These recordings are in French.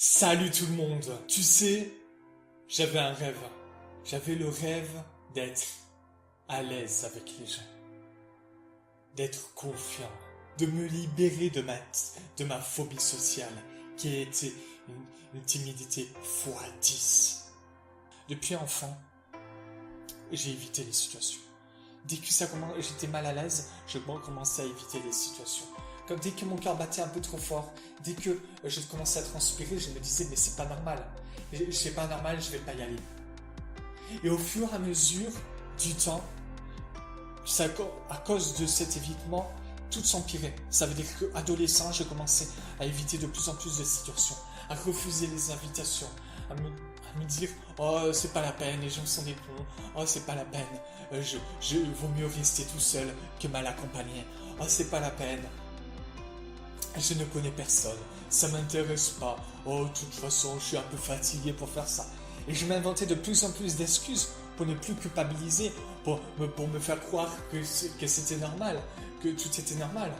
Salut tout le monde. Tu sais, j'avais un rêve. J'avais le rêve d'être à l'aise avec les gens, d'être confiant, de me libérer de ma phobie sociale qui a été une timidité fois 10. Depuis enfant, j'ai évité les situations. Dès que j'étais mal à l'aise, je commençais à éviter les situations. Comme dès que mon cœur battait un peu trop fort, dès que je commençais à transpirer, je me disais mais c'est pas normal. C'est pas normal, je vais pas y aller. Et au fur et à mesure du temps, à cause de cet évitement, tout s'empirait. Ça veut dire qu'adolescent, je commençais à éviter de plus en plus de situations, à refuser les invitations, à me dire oh c'est pas la peine, les gens sont des cons, oh c'est pas la peine, vaut mieux rester tout seul que mal accompagné, oh c'est pas la peine, je ne connais personne, ça m'intéresse pas, oh de toute façon je suis un peu fatigué pour faire ça. Et je m'inventais de plus en plus d'excuses pour ne plus culpabiliser, pour me faire croire que c'était normal, que tout était normal.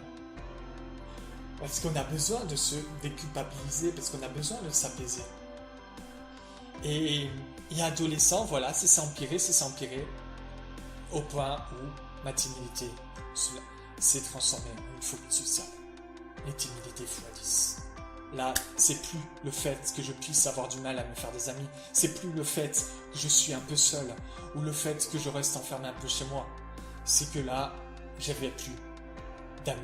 Parce qu'on a besoin de se déculpabiliser, parce qu'on a besoin de s'apaiser. Et adolescent, voilà, c'est s'empirer, au point où ma timidité s'est transformée en une phobie sociale. Les timidités x10. Là, c'est plus le fait que je puisse avoir du mal à me faire des amis, c'est plus le fait que je suis un peu seul, ou le fait que je reste enfermé un peu chez moi. C'est que là, j'avais plus d'amis.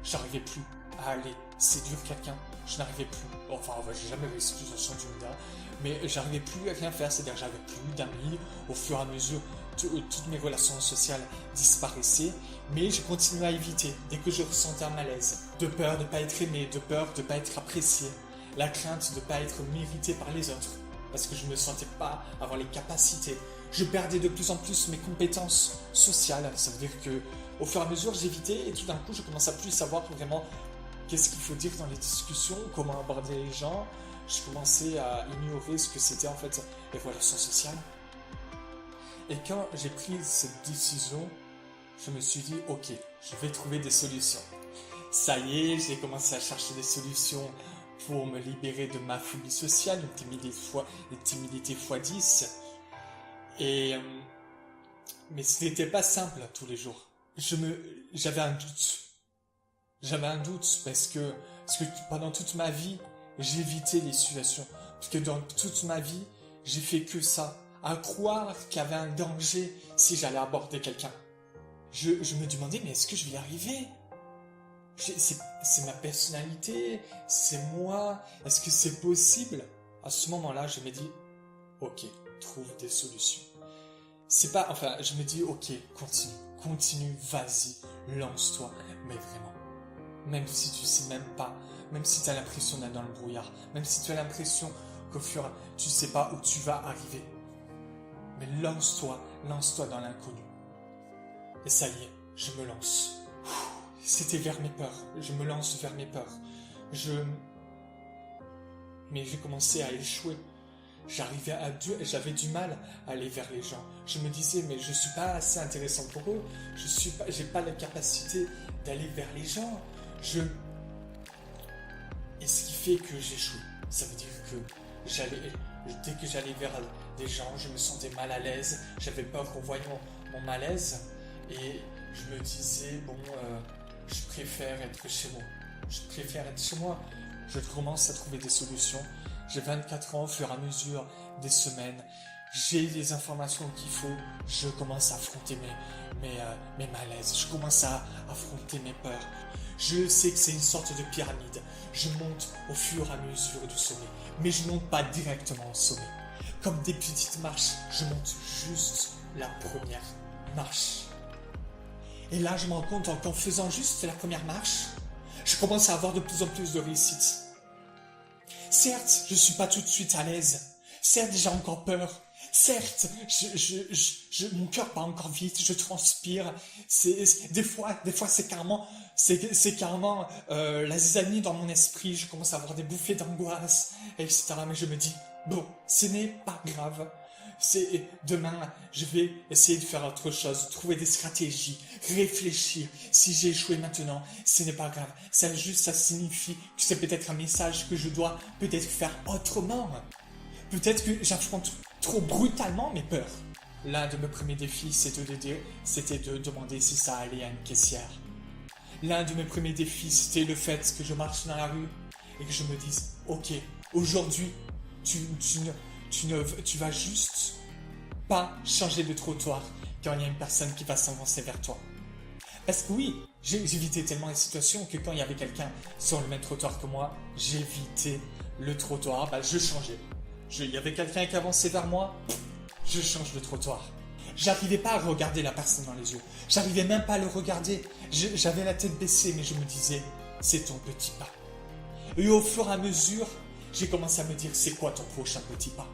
J'arrivais plus à aller séduire quelqu'un. Je n'arrivais plus. Enfin, j'ai jamais réussi de toute façon du Mida, mais j'arrivais plus à rien faire. C'est-à-dire que j'avais plus d'amis. Au fur et à mesure, toutes mes relations sociales disparaissaient, mais je continuais à éviter dès que je ressentais un malaise. De peur de ne pas être aimé, de peur de ne pas être apprécié, la crainte de ne pas être mérité par les autres, parce que je ne me sentais pas avoir les capacités. Je perdais de plus en plus mes compétences sociales. Ça veut dire que au fur et à mesure, j'évitais et tout d'un coup, je commençais à plus savoir vraiment qu'est-ce qu'il faut dire dans les discussions, comment aborder les gens. Je commençais à ignorer ce que c'était en fait les relations sociales. Et quand j'ai pris cette décision, je me suis dit, ok, je vais trouver des solutions. Ça y est, j'ai commencé à chercher des solutions pour me libérer de ma phobie sociale, une timidité x10. Mais ce n'était pas simple tous les jours. J'avais un doute. J'avais un doute parce que pendant toute ma vie, j'évitais les situations. Parce que dans toute ma vie, j'ai fait que ça. À croire qu'il y avait un danger si j'allais aborder quelqu'un. Je me demandais, mais est-ce que je vais y arriver? C'est ma personnalité, c'est moi, est-ce que c'est possible? À ce moment-là, je me dis, ok, trouve des solutions. Je me dis, ok, continue, vas-y, lance-toi, mais vraiment. Même si tu sais même pas, même si tu as l'impression d'être dans le brouillard, même si tu as l'impression qu'au fur tu sais pas où tu vas arriver. Mais lance-toi dans l'inconnu. Et ça y est, je me lance. C'était vers mes peurs. Je me lance vers mes peurs. Mais j'ai commencé à échouer. J'avais du mal à aller vers les gens. Je me disais, mais je suis pas assez intéressant pour eux. J'ai pas la capacité d'aller vers les gens. Et ce qui fait que j'échoue. Ça veut dire que dès que j'allais vers des gens, je me sentais mal à l'aise. J'avais peur qu'on voie mon malaise. Et je me disais, je préfère être chez moi. Je commence à trouver des solutions. J'ai 24 ans, au fur et à mesure des semaines. J'ai les informations qu'il faut. Je commence à affronter mes malaises. Je commence à affronter mes peurs. Je sais que c'est une sorte de pyramide. Je monte au fur et à mesure du sommet. Mais je ne monte pas directement au sommet. Comme des petites marches, je monte juste la première marche. Et là, je me rends compte qu'en faisant juste la première marche, je commence à avoir de plus en plus de réussite. Certes, je ne suis pas tout de suite à l'aise. Certes, j'ai encore peur. Certes, mon cœur bat encore vite, je transpire. Des fois, c'est carrément la zizanie dans mon esprit. Je commence à avoir des bouffées d'angoisse, etc. Mais je me dis, bon, ce n'est pas grave. Demain, je vais essayer de faire autre chose, trouver des stratégies, réfléchir. Si j'ai échoué maintenant, ce n'est pas grave. Ça signifie que c'est peut-être un message que je dois peut-être faire autrement. Peut-être que j'affronte trop brutalement mes peurs. L'un de mes premiers défis, c'était de demander si ça allait à une caissière. L'un de mes premiers défis, c'était le fait que je marche dans la rue et que je me dise, ok, aujourd'hui, tu vas juste pas changer de trottoir quand il y a une personne qui va s'avancer vers toi. Parce que oui, j'évitais tellement les situations que quand il y avait quelqu'un sur le même trottoir que moi, j'évitais le trottoir, je changeais. Il y avait quelqu'un qui avançait vers moi, je change de trottoir. J'arrivais pas à regarder la personne dans les yeux. J'arrivais même pas à le regarder. J'avais la tête baissée, mais je me disais, c'est ton petit pas. Et au fur et à mesure, j'ai commencé à me dire, c'est quoi ton prochain petit pas?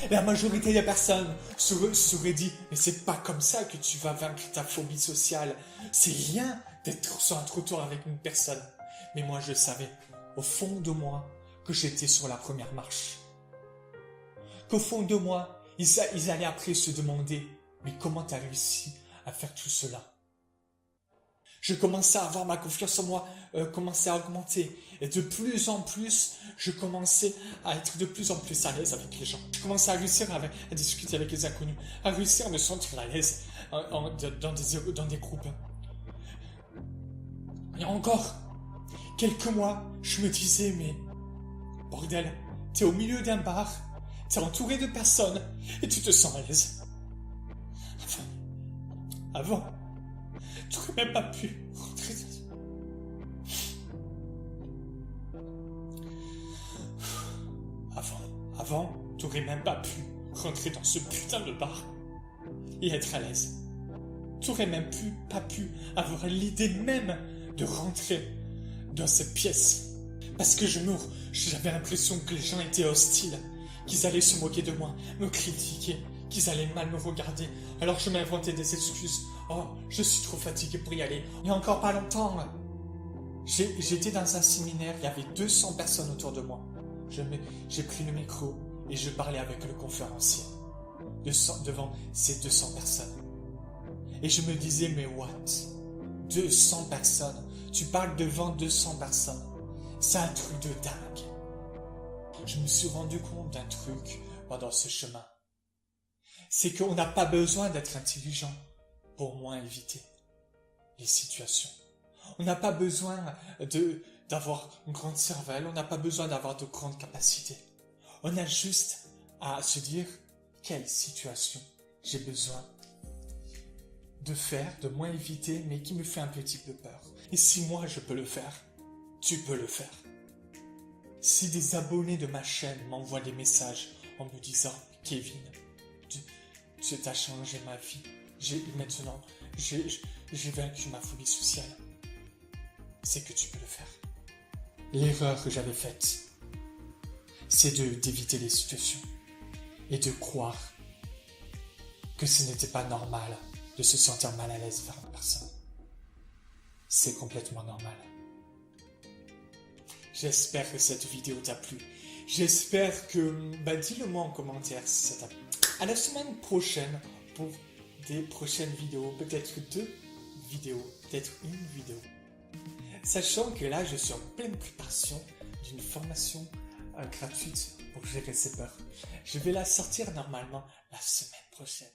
La majorité des personnes seraient dit, mais c'est pas comme ça que tu vas vaincre ta phobie sociale. C'est rien d'être sur un trottoir avec une personne. Mais moi, je savais, au fond de moi, que j'étais sur la première marche. Qu'au fond de moi, ils allaient après se demander, mais comment tu as réussi à faire tout cela? Je commençais à avoir ma confiance en moi, commençait à augmenter. Et de plus en plus, je commençais à être de plus en plus à l'aise avec les gens. Je commençais à réussir à discuter avec les inconnus, à réussir à me sentir à l'aise dans des groupes. Et encore, quelques mois, je me disais, mais bordel, t'es au milieu d'un bar, t'es entouré de personnes, et tu te sens à l'aise. Avant, tu n'aurais même pas pu rentrer Avant, tu n'aurais même pas pu rentrer dans ce putain de bar et être à l'aise. Tu n'aurais même pas pu avoir l'idée même de rentrer dans cette pièce. Parce que j'avais l'impression que les gens étaient hostiles, qu'ils allaient se moquer de moi, me critiquer, qu'ils allaient mal me regarder. Alors je m'inventais des excuses. Oh, je suis trop fatigué pour y aller. Il n'y a encore pas longtemps. J'étais dans un séminaire, il y avait 200 personnes autour de moi. J'ai pris le micro et je parlais avec le conférencier devant ces 200 personnes. Et je me disais, mais what? 200 personnes? Tu parles devant 200 personnes? C'est un truc de dingue. Je me suis rendu compte d'un truc pendant ce chemin. C'est qu'on n'a pas besoin d'être intelligent pour moins éviter les situations. On n'a pas besoin d'avoir une grande cervelle, on n'a pas besoin d'avoir de grandes capacités. On a juste à se dire quelle situation j'ai besoin de faire, de moins éviter, mais qui me fait un petit peu peur. Et si moi je peux le faire, tu peux le faire. Si des abonnés de ma chaîne m'envoient des messages en me disant « Kevin, tu t'as changé ma vie. Maintenant, j'ai vaincu ma phobie sociale. » C'est que tu peux le faire. L'erreur que j'avais faite, c'est d'éviter les situations et de croire que ce n'était pas normal de se sentir mal à l'aise vers une personne. C'est complètement normal. J'espère que cette vidéo t'a plu. J'espère que... dis-le moi en commentaire si ça t'a plu. À la semaine prochaine pour des prochaines vidéos. Peut-être 2 vidéos. Peut-être une vidéo. Sachant que là, je suis en pleine préparation d'une formation gratuite pour gérer ses peurs. Je vais la sortir normalement la semaine prochaine.